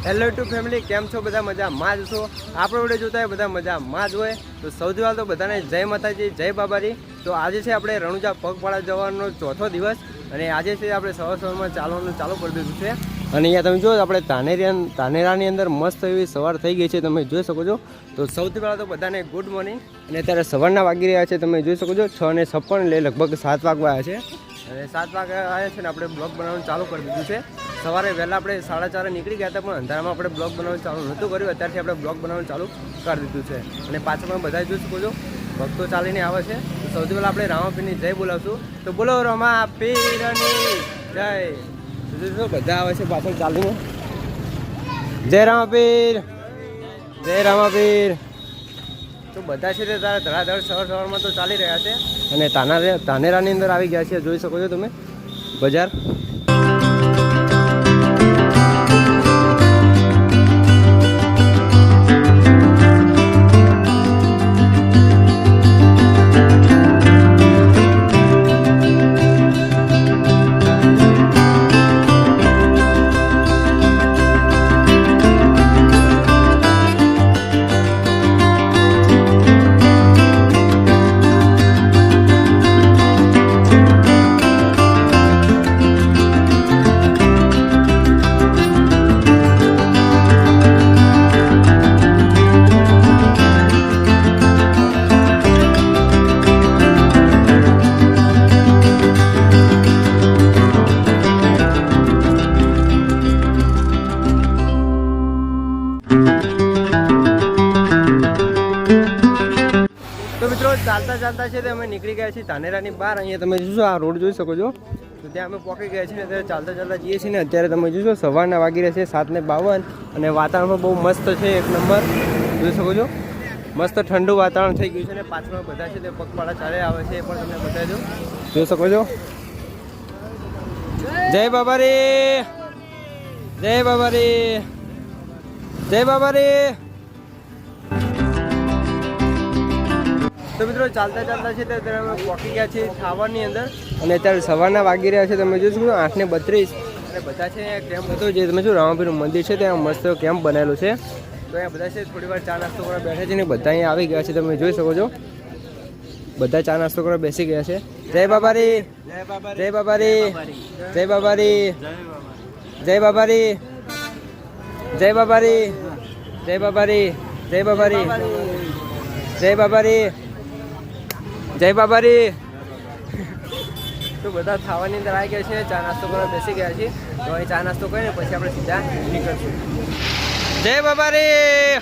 Hello two family, કેમ છો? બધા મજામાં જ છો? આપણો વિડીયો જોતા હોય બધા મજામાં જ હોય. તો સૌથી પહેલાં તો બધાને જય માતાજી, જય બાબાજી. તો આજે છે આપણે રણુજા પગપાળા જવાનો ચોથો દિવસ અને આજે છે આપણે સવારમાં ચાલવાનું ચાલુ કરી દીધું છે. અને અહીંયા તમે જો આપણે ધાનેરાની અંદર મસ્ત એવી સવાર થઈ ગઈ છે, તમે જોઈ શકો છો. તો સૌથી પહેલાં તો બધાને ગુડ મોર્નિંગ. અને અત્યારે સવારના વાગી રહ્યા છે, તમે જોઈ શકો છો 6:56 એટલે લગભગ 7 વાગવા આવ્યા છે. અને 7 વાગે આવ્યા છે ને આપણે બ્લોગ બનાવવાનું ચાલુ કરી દીધું છે. સવારે વહેલા આપણે 4:30 નીકળી ગયા હતા, પણ અંધારામાં આપણે બ્લોગ બનાવવાનું ચાલુ નહોતું કર્યું. અત્યારથી આપણે બ્લોગ બનાવવાનું ચાલુ કરી દીધું છે. અને પાછળ પણ બધા જોઈ શકો છો ભક્તો ચાલીને આવે છે. સૌથી પહેલાં આપણે રામાપીરની જય બોલાવશું. તો બોલો રામાપીરની જય. બધા આવે છે પાછળ ચાલીને. જય રામાપીર, જય રામાપીર. તો બધા છે તે ધડાધડ સવારમાં તો ચાલી રહ્યા છે. અને ધાનેરાની અંદર આવી ગયા છે, જોઈ શકો છો તમે બજાર. ચાલતા છે તે અમે નીકળી ગયા છીએ ધાનેરાની બહાર. અહીંયા તમે જોશો આ રોડ જોઈ શકો છો. તો ત્યાં અમે પહોંચી ગયા છીએ. અત્યારે ચાલતા જઈએ છીએ ને અત્યારે તમે જોશો સવારના વાગી રહ્યા છે 7:52 અને વાતાવરણ બહુ મસ્ત છે, એક નંબર જોઈ શકો છો. મસ્ત ઠંડુ વાતાવરણ થઈ ગયું છે. અને પાછળ બધા છે તે પગપાળા ચાલે આવે છે, એ પણ તમને બતાવી દો, જોઈ શકો છો. જય બાબારી, જય બાબારી, જય બાબારી. તો મિત્રો ચાલતા છે તે અત્યારે અમે પહોંચી ગયા છીએ ઠાવરની અંદર. અને અત્યારે સવારના વાગી રહ્યા છે, તમે જોઈ શકો 8:32. અને બધા છે કેમ્પ હતો જે તમે જો રામાપીરનું મંદિર છે ત્યાં મસ્ત કેમ્પ બનાવેલું છે. તો અહીંયા બધા છે થોડી વાર ચા નાસ્તો કરવા બેઠા છે ને બધા અહીંયા આવી ગયા છે, તમે જોઈ શકો છો. બધા ચા નાસ્તો કરવા બેસી ગયા છે. જય બાબારી, જય બાબારી, જય બાબારી, જય બાબારી, જય બાબારી, જય બાબારી, જય બાબારી, જય બાબારી, જય બાબારી. તો બધા ખાવાની અંદર આવી ગયા છે, ચા નાસ્તો કરવા બેસી ગયા છે. તો અહીં ચા નાસ્તો કરીને પછી આપણે સીધા નીકળશું. જય બાબારી,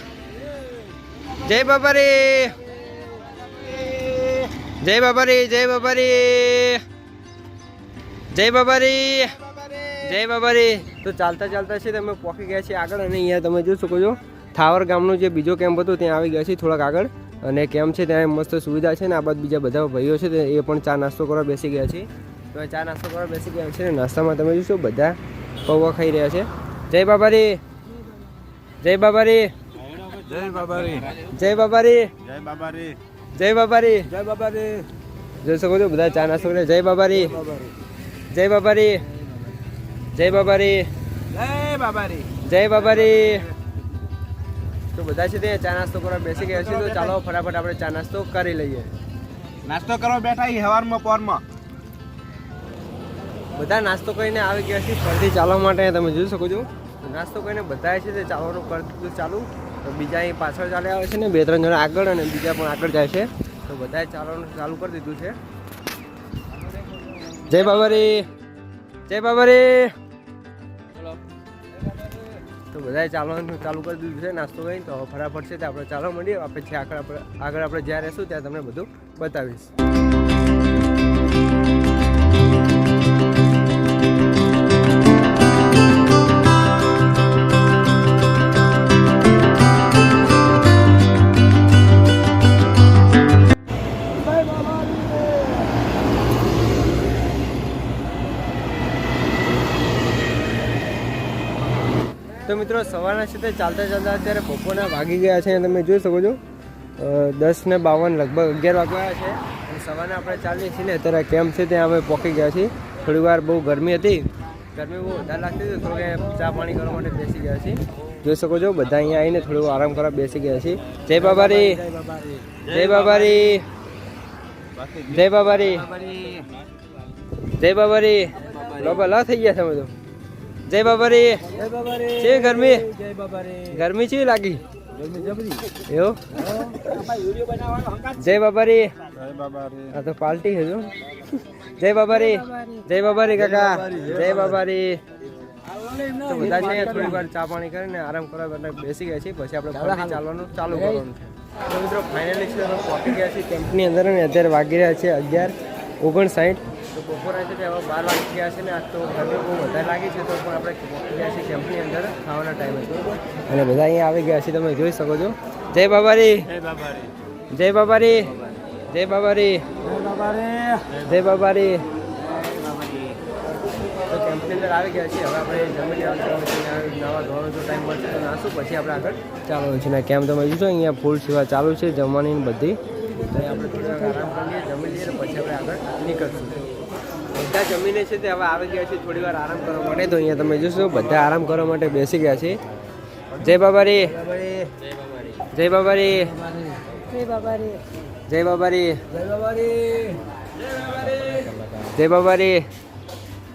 જય બાબારી, જય બાબારી, જય બાબારી, જય બાબારી, જય બાબારી. તો ચાલતા છે તમે પહોંચી ગયા છે આગળ. અને અહીંયા તમે જોઈ શકો છો ઠાવર ગામનો જે બીજો કેમ્પ હતો ત્યાં આવી ગયા છે થોડાક આગળ. અને કેમ્પ છે ત્યાં મસ્ત સુવિધા છે ને આ બાદ બીજા બધા ભાઈઓ છે એ પણ ચા નાસ્તો કરવા બેસી ગયા છે. તો ચા નાસ્તો કરવા બેસી ગયા છે. નાસ્તામાં તમે જોશો બધા પૌવા ખાઈ રહ્યા છે. જય બાબારી, જય બાબારી, જય બાબારી, જય બાબારી, જય બાબારી, જય બાબારી, જય બાબારી. જોઈ શકો છો બધા ચા નાસ્તો કરે. જય બાબારી, જય બાબારી, જય બાબારી, જય બાબારી, જય બાબારી. તો બધા છે તે ચા નાસ્તો કરવા બેસી ગયા છે. તો ચાલો ફટાફટ આપણે ચા નાસ્તો કરી લઈએ. નાસ્તો કરવા બેઠા હવારમાં પોરમાં બધા નાસ્તો કરીને આવી ગયા છે ફરીથી ચાલવા માટે. તમે જોઈ શકો છો નાસ્તો કરીને બધા છે તે ચાલવાનું કરી દીધું ચાલુ. તો બીજા અહીં પાછળ ચાલે આવે છે ને 2-3 જણા આગળ અને બીજા પણ આગળ જાય છે. તો બધાએ ચાલવાનું ચાલુ કરી દીધું છે. જય બાબારી, જય બાબારી. તો બધાએ ચાલવાનું ચાલુ કરી દીધું છે નાસ્તો કરીને. તો ફટાફટ છે તે આપણે ચાલવા માંડીએ. આપણે આગળ આપણે જ્યાં રહેશું ત્યાં તમને બધું બતાવીશ. તો મિત્રો સવારના છે તે ચાલતા અત્યારે બપોરના વાગી ગયા છે. તમે જોઈ શકો છો 10:52 લગભગ 11 વાગ્યા છે. અને સવારના આપણે ચાલીએ છીએ ને અત્યારે કેમ્પ છે ત્યાં અમે પહોંચી ગયા છીએ. થોડી વાર બહુ ગરમી હતી, ગરમી બહુ વધારે લાગતી હતી, થોડું ચા પાણી કરવા માટે બેસી ગયા છીએ. જોઈ શકો છો બધા અહીંયા આવીને થોડું આરામ કરવા બેસી ગયા છે. જય બાબારી, જય બાબારી, જય બાબારી, જય બાબારી. બાબા લા થઈ ગયા તમે તો. જય બાબારી. છે ગરમી? ગરમી છે લાગી એવું? જય બાબારી. આ તો પાર્ટી છે જો. જય બાબારી, જય બાબારી કાકા, જય બાબારી. તો બધા છે થોડી વાર ચા પાણી કરીને આરામ કરવા માટે બેસી ગયા છીએ. પછી આપણે ફરીથી ચાલવાનું ચાલુ કરવાનું છે. તો મિત્રો ફાઇનલી છે પહોંચી ગયા છીએ કેમ્પની અંદર અને અત્યારે વાગી રહ્યા છે 11:59. તો બપોરે છે હવે 12 વાગી ગયા છે ને આજ તો ગરમી બહુ વધારે લાગી છે તો પણ આપણે પહોંચી ગયા છીએ કેમ્પની અંદર ખાવાના ટાઈમે અને બધા અહીંયા આવી ગયા છે તમે જોઈ શકો છો. જય બાબારી, જય બાબારી, જય બાબારી, જય બાબારી. તો કેમ્પની અંદર આવી ગયા છીએ. હવે આપણે જમી નવા ધોવાનો જો ટાઈમ મળશે તો નાશું પછી આપણે આગળ ચાલુ છે ને કેમ્પ તમે જોશો અહીંયા ફૂલ સેવા ચાલુ છે જમવાની બધી. તો આપણે થોડી વાર આરામ કરીએ જમી લઈએ પછી આપણે આગળ નીકળશું. બધા જમીને છે તે હવે આવી ગયા છે થોડી વાર આરામ કરવા માટે. તો અહીંયા તમે જોશો બધા આરામ કરવા માટે બેસી ગયા છે. જય બાબારી, જય બાબારી, જય બાબારી, જય બાબારી, જય બાબારી.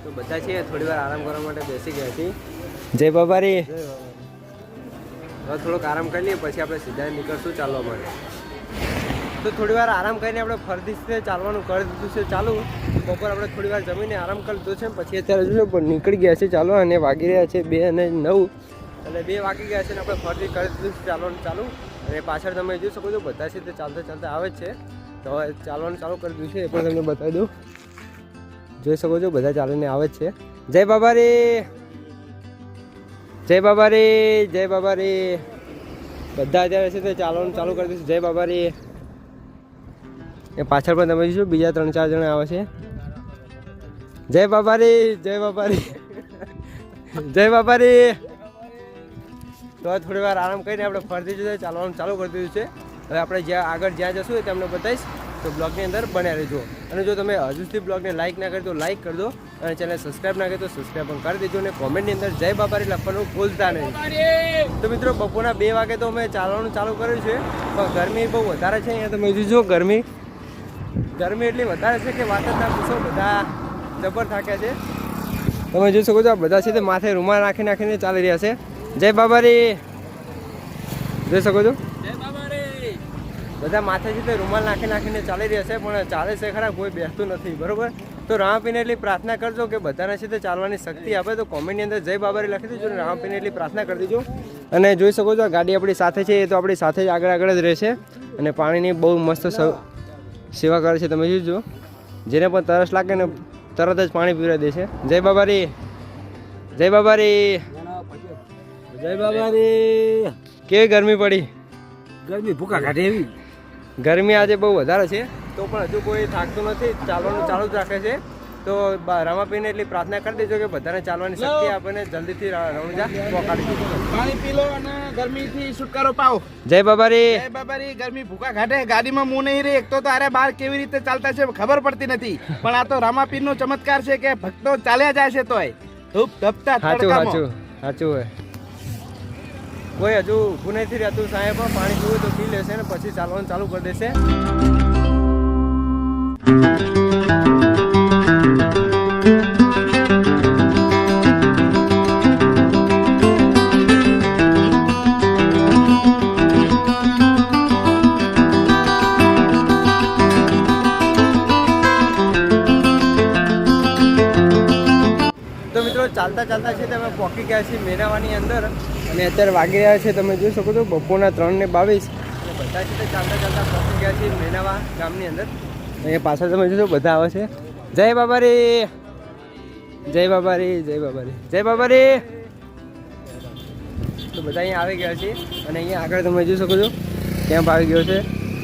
તો બધા છે થોડી વાર આરામ કરવા માટે બેસી ગયા છે. જય બાબારી. હવે થોડોક આરામ કરી લઈએ પછી આપણે સીધા નીકળશું ચાલવા માટે. તો થોડી વાર આરામ કરીને આપણે ફરીથી ચાલવાનું કરી દીધું છે ચાલુ. બપોર આપણે થોડી વાર જમીને આરામ કરી દીધો છે પછી અત્યારે જોયું પણ નીકળી ગયા છે ચાલો અને વાગી રહ્યા છે 2:09 અને 2 વાગી ગયા છે ને આપણે ફરીથી કરી દીધું છે ચાલવાનું ચાલુ. અને પાછળ તમે જોઈ શકો છો બધા છે તે ચાલતા ચાલતા આવે જ છે. તો હવે ચાલવાનું ચાલુ કરી દીધું છે એ પણ તમને બતાવી દઉં. જોઈ શકો છો બધા ચાલીને આવે જ છે. જય બાબારી, જય બાબારી, જય બાબારી. બધા અત્યારે છે તે ચાલવાનું ચાલુ કરી દીધું. જય બાબારી. એ પાછળ પણ તમે જોશો બીજા 3-4 જણા આવે છે. જય બાબારી, જય બાબારી, જય બાબારી. તો થોડી વાર આરામ કરીને આપણે ફરીથી જોઈએ ચાલવાનું ચાલુ કરી દીધું છે. હવે આપણે આગળ જ્યાં જશું એ તમને બતાવીશ તો બ્લોગની અંદર બન્યા રહેજો. અને જો તમે હજુ સુધી બ્લોગને લાઇક ના કરી તો લાઇક કરી દો અને ચેનલ સબસ્ક્રાઈબ ના કરી તો સબસ્ક્રાઈબ પણ કરી દેજો અને કોમેન્ટની અંદર જય બાબારી લખવાનું ભૂલતા નહીં. તો મિત્રો બપોરના 2 વાગે તો અમે ચાલવાનું ચાલુ કર્યું છે પણ ગરમી બહુ વધારે છે. અહીંયા તમે જોજો ગરમી એટલી વધારે છે કે વાત જ ના પૂછો. બધા જબર થાક્યા છે. તમે જોઈ શકો છો આ બધા છે તે માથે રૂમાલ નાખીને ચાલી રહ્યા છે. જય બાબારી. જોઈ શકો છો બધા માથે છે તે રૂમાલ નાખીને ચાલી રહ્યા છે પણ ચાલે છે ખરા કોઈ બેસતું નથી બરોબર. તો રામાપીને એટલી પ્રાર્થના કરજો કે બધાને છે તે ચાલવાની શક્તિ આપે. તો કોમેન્ટની અંદર જય બાબારી લખી દેજો અને રામાપીને એટલી પ્રાર્થના કરી દેજો. અને જોઈ શકો છો ગાડી આપણી સાથે છે એ તો આપણી સાથે જ આગળ જ રહેશે અને પાણીની બહુ મસ્ત સેવા કરે છે. તમે જોજો જેને પણ તરસ લાગે ને તરત જ પાણી પીવડાવી દે છે. જય બાબારી, જય બાબારી, જય બાબારી. કેવી ગરમી પડી? ગરમી ભૂકા કાઢે એવી ગરમી આજે બહુ વધારે છે તો પણ હજુ કોઈ થાકતું નથી. ચાલવાનું ચાલુ જ રાખે છે. તો રામાપીને એટલી પ્રાર્થના કરી દેજો કે બધાને ચાલવાની શક્તિ આપે ને જલ્દીથી રણુજા પહોંચાડી દેજો. પાણી પી લો અને ગરમીથી છુટકારો પાઓ. જય બાબારી, જય બાબારી. ગરમી ભૂકા કાઢે ગાડીમાં મું નહીં રહી. એક તો તારે બહાર કેવી રીતે ચાલતા છે ખબર પડતી નથી પણ આ તો રામાપીરનો ચમત્કાર છે કે ભક્તો ચાલ્યા જાય છે તોય ધૂપ ધપતા સાચું સાચું સાચું હોય. કોઈ હજુ ઊભું નથી રહેતું સાહેબ પાણી પીવું તો પી લેશે ને પછી ચાલવાનું ચાલુ કરી દેશે. તો મિત્રો ચાલતા ચાલતા છે તમે પહોંચી ગયા છીએ મેનાવાની અંદર અને અત્યારે વાગી રહ્યા છે તમે જોઈ શકો છો બપોરના 3:22 અને બધા છે તે ચાલતા ચાલતા પહોંચી ગયા છીએ મેનાવા ગામની અંદર. અહીંયા પાછળ તમે જોશો બધા આવે છે. જય બાબારી, જય બાબારી, જય બાબારી, જય બાબારી. તો બધા અહીંયા આવી ગયા છે અને અહીંયા આગળ તમે જોઈ શકો છો કેમ્પ આવી ગયો છે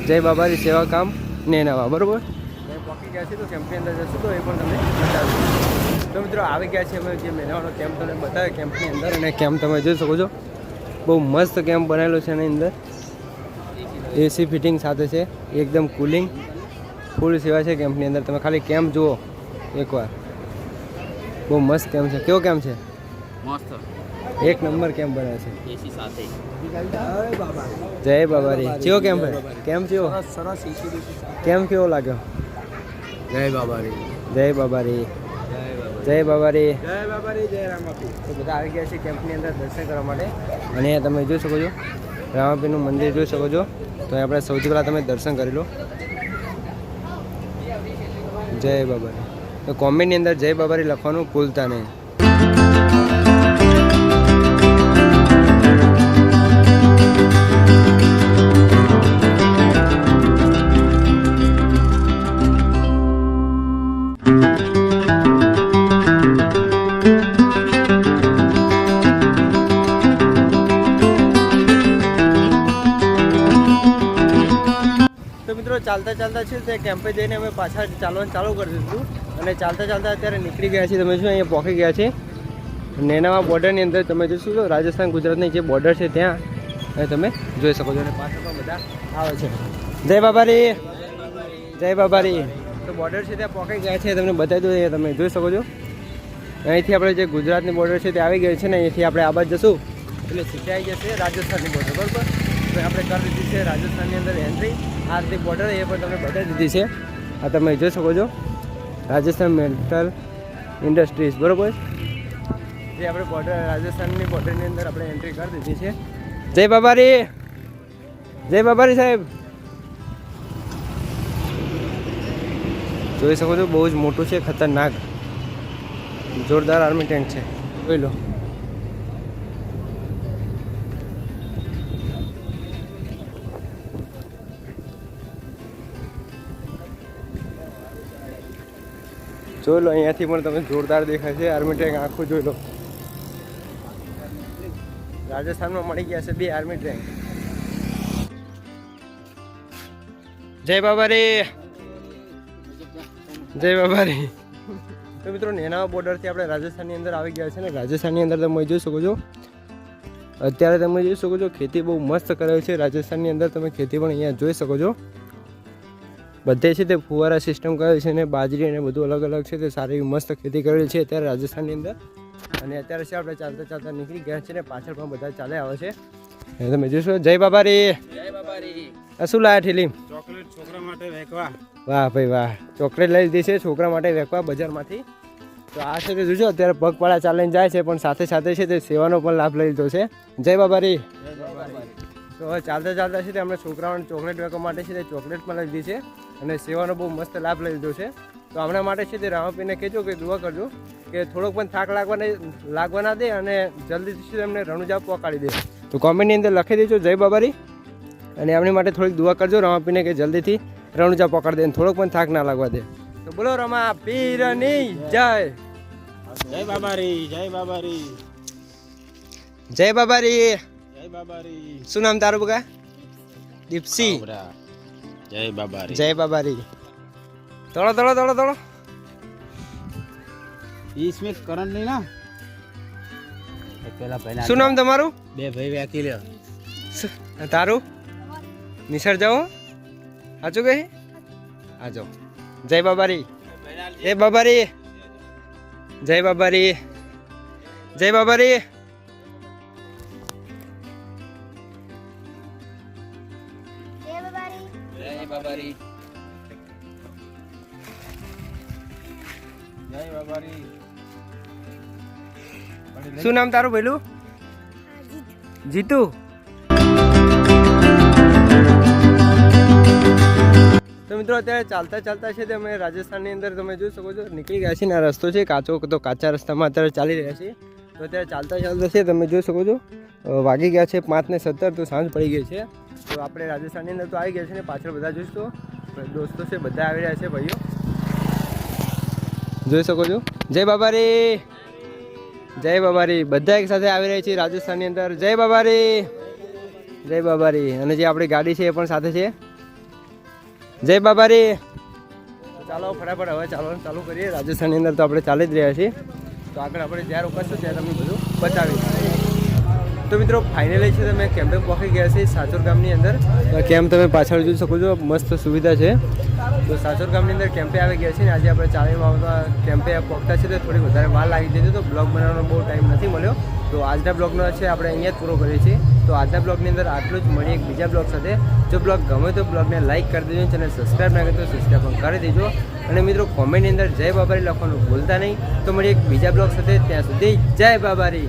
જય બાબારી સેવા કામ નેનાવા બરોબર. ત્યાં પહોંચી ગયા છે તો કેમ્પની અંદર જશું તો એ પણ તમને બતાવીશું. તો મિત્રો આવી ગયા છે અમે જે મેનાવાનો કેમ્પ તમને બતાવ્યો કેમ્પની અંદર અને કેમ્પ તમે જોઈ શકો છો બહુ મસ્ત કેમ્પ બનાવેલો છે એની અંદર એસી ફિટિંગ સાથે છે એકદમ કુલિંગ ફૂલ સેવા છે કેમ્પની અંદર. તમે ખાલી કેમ્પ જુઓ એકવાર બહુ મસ્ત કેમ્પ છે. કેવો કેમ્પ છે? મસ્ત એક નંબર કેમ્પ બને છે. એસી સાથે જય બાબારી. કેવો કેમ્પ કેમ થયો? સરસ કેમ કેવો લાગ્યો? જય બાબારી. જય બાબારી. જય બાબારી. જય બાબારી, જય રામાપીર. તો બધા આવી ગયા છે કેમ્પની અંદર દર્શન કરવા માટે અને અહીંયા તમે જોઈ શકો છો રામાપીરનું મંદિર જોઈ શકો છો. તો અહીં આપણે સૌથી પહેલાં તમે દર્શન કરી લો. જય બાબારી. તો કોમેન્ટની અંદર જય બાબારી લખવાનું ભૂલતા નહીં. તો મિત્રો ચાલતા ચાલતા છે તે કેમ્પે જઈને અમે પાછા ચાલવાનું ચાલુ કરી દીધું અને ચાલતા ચાલતા અત્યારે નીકળી ગયા છીએ. તમે શું અહીંયા પહોંચી ગયા છે નેનાવા બોર્ડરની અંદર. તમે જોશો તો રાજસ્થાન ગુજરાતની જે બોર્ડર છે ત્યાં તમે જોઈ શકો છો અને પાછળ પણ બધા આવે છે. જય બાબારી. જય બાબારી. તો બોર્ડર છે ત્યાં પહોંચી ગયા છે. તમને બતાવી દઉં અહીંયા તમે જોઈ શકો છો. અહીંથી આપણે જે ગુજરાતની બોર્ડર છે તે આવી ગઈ છે ને અહીંથી આપણે આ બાજુ જશું એટલે સીધા આવી જશે રાજસ્થાનની બોર્ડર. બરાબર તો આપણે કરી દીધી છે રાજસ્થાનની અંદર એન્ટ્રી. આ રીતે બોર્ડર એ પણ તમને બતાવી દીધી છે. આ તમે જોઈ શકો છો રાજસ્થાન મેટલ ઇન્ડસ્ટ્રીઝ. બરાબર જે આપણે બોર્ડર રાજસ્થાનની બોર્ડરની અંદર આપણે એન્ટ્રી કરી દીધી છે. જય બાબારી. જય બાબારી સાહેબ. જોઈ શકો છો બહુ જ મોટું છે, ખતરનાક જોરદાર આર્મી ટેન્ક છે. જોઈ લો. જોઈ લો અહીંયાથી પણ તમે જોરદાર દેખાય છે આર્મી ટેન્ક. આખું જોઈ લો. રાજસ્થાનમાં મળી ગયા છે 2 આર્મી ટેન્ક. જય બાબારી. જય બાબારી. તો મિત્રો નેનાવા બોર્ડરથી આપણે રાજસ્થાનની અંદર આવી ગયા છે ને રાજસ્થાનની અંદર તમે જોઈ શકો છો અત્યારે તમે જોઈ શકો છો ખેતી બહુ મસ્ત કરેલ છે રાજસ્થાનની અંદર. તમે ખેતી પણ અહીંયા જોઈ શકો છો. બધે છે તે ફુવારા સિસ્ટમ કરેલ છે ને બાજરી અને બધું અલગ અલગ છે તે સારી એવી મસ્ત ખેતી કરેલ છે અત્યારે રાજસ્થાનની અંદર. અને અત્યારે છે આપણે ચાલતા ચાલતા નીકળી ગયા છે ને પાછળ પણ બધા ચાલે આવે છે. તમે જોશો. જય બાબારી. જય બાબારી. આ શું લાયા ઠેલી? ચોકલેટ છોકરા માટે વેકવા. વાહ ભાઈ વાહ. ચોકલેટ લઈ લીધી છે છોકરા માટે વેકવા બજારમાંથી. તો આ છે તે જોજો અત્યારે પગપાળા ચાલીને જાય છે પણ સાથે સાથે છે તે સેવાનો પણ લાભ લઈ લીધો છે. જય બાબારી. તો હવે ચાલતા ચાલતા છે તે આપણે છોકરાઓને ચોકલેટ વેકવા માટે છે તે ચોકલેટ પણ લઈ લીધી છે અને સેવાનો બહુ મસ્ત લાભ લઈ લીધો છે. તો હમણાં માટે છે તે રામાપીરને કહેજો કે દુઆ કરજો કે થોડોક પણ થાક લાગવા ના દે અને જલ્દીથી એમને રણુજા પહોંચાડી દે. તો કોમેન્ટની અંદર લખી દેજો જય બાબારી અને એમની માટે થોડીક દુઆ કરજો રામાપીરને કે જલ્દીથી રણુજા પકડી દે અને થોડોક પણ થાક ના લાગવા દે. તો બોલો રામાપીરની જય. જય બાબારી. જય બાબારી. જય બાબારી. જય બાબારી. શું નામ તારું બગા? દીપસી. જય બાબારી. જય બાબારી. તોડો તોડો તોડો તોડો. इसमें करंट नहीं ना पहला શું નામ તમારું? 2 ભાઈ વેકી લ્યો. તારું? નિસર જાઓ સાચું કહે આજો. જય બાબારી. જય બાબારી. જય બાબારી. જય બાબારી. જય બાબારી. જય બાબારી. શું નામ તારું પેલું? જીતુ. તો મિત્રો અત્યારે ચાલતા ચાલતા છે તે અમે રાજસ્થાનની અંદર તમે જોઈ શકો છો નીકળી ગયા છીએ ને આ રસ્તો છે કાચો. તો કાચા રસ્તામાં અત્યારે ચાલી રહ્યા છીએ. તો અત્યારે ચાલતા ચાલતા છે તમે જોઈ શકો છો વાગી ગયા છે 5:17. તો સાંજ પડી ગઈ છે. તો આપણે રાજસ્થાનની અંદર તો આવી ગયા છે ને પાછળ બધા જોઈશું દોસ્તો છે બધા આવી રહ્યા છે ભાઈઓ જોઈ શકો છો. જય બાબારી. જય બાબારી. બધા એક સાથે આવી રહ્યા છીએ રાજસ્થાનની અંદર. જય બાબારી. જય બાબારી. અને જે આપણી ગાડી છે એ પણ સાથે છે. જય બાબારી. ચાલો ફટાફટ હવે ચાલવાનું ચાલુ કરીએ. રાજસ્થાનની અંદર તો આપણે ચાલી જ રહ્યા છીએ. તો આગળ આપણે જ્યાં રોકાશું ત્યાં તમને બધું બતાવીશું. તો મિત્રો ફાઇનલી છે તમે કેમ્પે પહોંચી ગયા છે સાચોર ગામની અંદર. કેમ્પ તમે પાછળ જોઈ શકો છો, મસ્ત સુવિધા છે. તો સાચોર ગામની અંદર કેમ્પે આવી ગયા છે ને આજે આપણે ચાલીમાં આવતા કેમ્પે પહોંચતા છે તો થોડી વધારે વાર લાગી જતી, તો બ્લોગ બનાવવાનો બહુ ટાઈમ નથી મળ્યો. તો આજના બ્લોગનો છે આપણે અહીંયા જ પૂરો કરીએ છીએ. તો આજના બ્લોગની અંદર આટલું જ. મળીએ એક બીજા બ્લોગ સાથે. જો બ્લોગ ગમે તો બ્લોગને લાઇક કરી દેજો, ચેનલ સબસ્ક્રાઈબ ના કરી તો સબસ્ક્રાઈબ પણ કરી દેજો. અને મિત્રો કોમેન્ટની અંદર જય બાબારી લખવાનું ભૂલતા નહીં. તો મળીએ એક બીજા બ્લોગ સાથે, ત્યાં સુધી જય બાબારી.